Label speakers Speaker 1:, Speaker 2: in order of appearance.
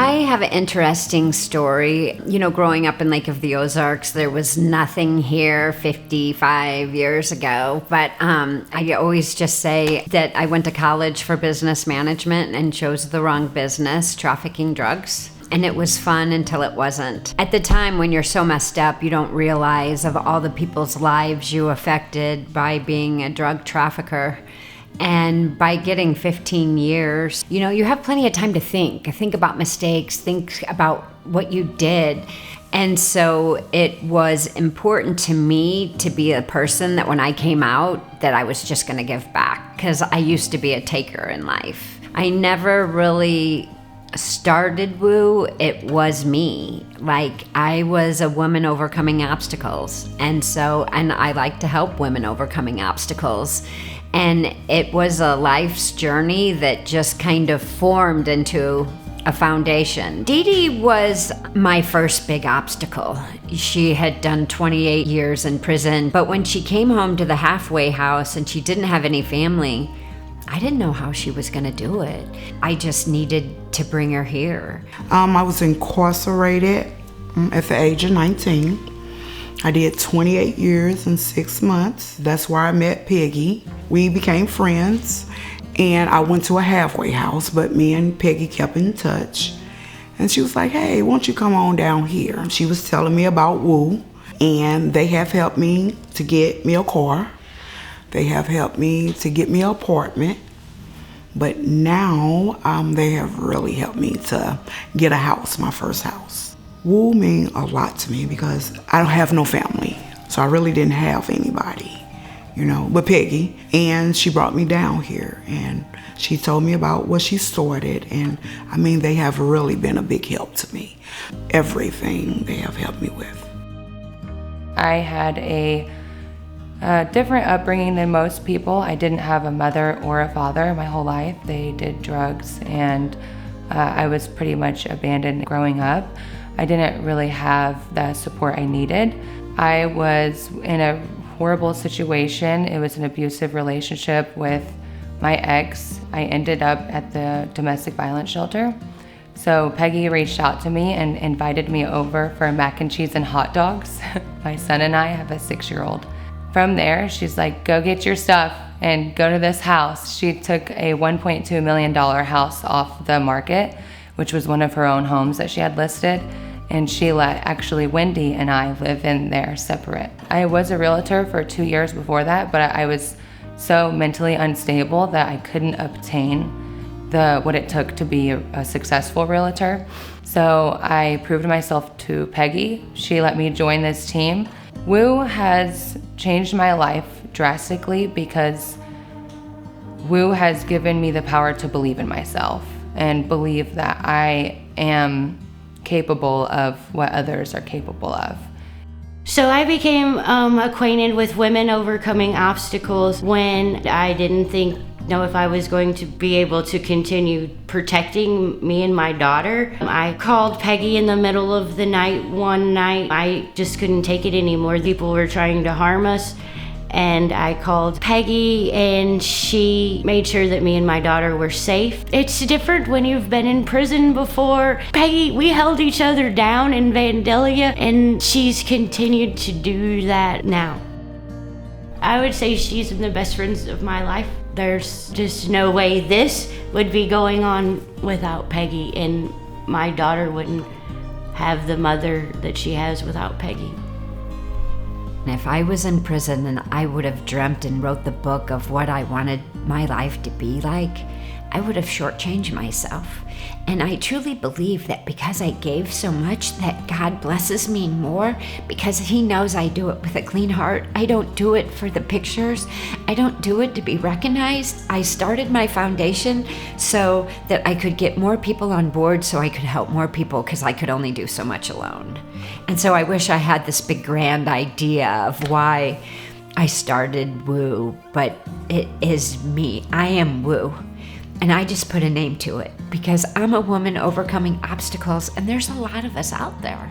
Speaker 1: I have an interesting story. You know, growing up in Lake of the Ozarks, there was nothing here 55 years ago. But I always just say that I went to college for business management and chose the wrong business, trafficking drugs. And it was fun until it wasn't. At the time when you're so messed up, you don't realize of all the people's lives you affected by being a drug trafficker. And by getting 15 years, you know, you have plenty of time to think about mistakes, think about what you did. And so it was important to me to be a person that when I came out, that I was just going to give back, because I used to be a taker in life. I never really started Woo. It was me. Like, I was a woman overcoming obstacles. And I like to help women overcoming obstacles. And it was a life's journey that just kind of formed into a foundation. Dee Dee was my first big obstacle. She had done 28 years in prison, but when she came home to the halfway house and she didn't have any family, I didn't know how she was gonna do it. I just needed to bring her here.
Speaker 2: I was incarcerated at the age of 19. I did 28 years and 6 months. That's where I met Peggy. We became friends, and I went to a halfway house, but me and Peggy kept in touch. And she was like, hey, won't you come on down here? She was telling me about Woo, and they have helped me to get me a car. They have helped me to get me an apartment. But now they have really helped me to get a house, my first house. Woo mean a lot to me because I don't have no family. So I really didn't have anybody, you know, but Peggy. And she brought me down here and she told me about what she started. And I mean, they have really been a big help to me. Everything they have helped me with.
Speaker 3: I had a different upbringing than most people. I didn't have a mother or a father my whole life. They did drugs, and I was pretty much abandoned growing up. I didn't really have the support I needed. I was in a horrible situation. It was an abusive relationship with my ex. I ended up at the domestic violence shelter. So Peggy reached out to me and invited me over for mac and cheese and hot dogs. My son and I have a 6-year-old. From there, she's like, go get your stuff and go to this house. She took a $1.2 million house off the market, which was one of her own homes that she had listed. And she let actually Wendy and I live in there separate. I was a realtor for 2 years before that, but I was so mentally unstable that I couldn't obtain what it took to be a successful realtor. So I proved myself to Peggy. She let me join this team. Woo has changed my life drastically because Woo has given me the power to believe in myself and believe that I am capable of what others are capable of.
Speaker 4: So I became acquainted with women overcoming obstacles when I didn't know if I was going to be able to continue protecting me and my daughter. I called Peggy in the middle of the night one night. I just couldn't take it anymore. People were trying to harm us. And I called Peggy and she made sure that me and my daughter were safe. It's different when you've been in prison before. Peggy, we held each other down in Vandalia and she's continued to do that now. I would say she's one of the best friends of my life. There's just no way this would be going on without Peggy, and my daughter wouldn't have the mother that she has without Peggy.
Speaker 1: If I was in prison, then I would have dreamt and wrote the book of what I wanted my life to be like. I would have shortchanged myself. And I truly believe that because I gave so much, that God blesses me more because He knows I do it with a clean heart. I don't do it for the pictures. I don't do it to be recognized. I started my foundation so that I could get more people on board so I could help more people because I could only do so much alone. And so I wish I had this big grand idea of why I started Woo, but it is me. I am Woo. And I just put a name to it because I'm a woman overcoming obstacles, and there's a lot of us out there.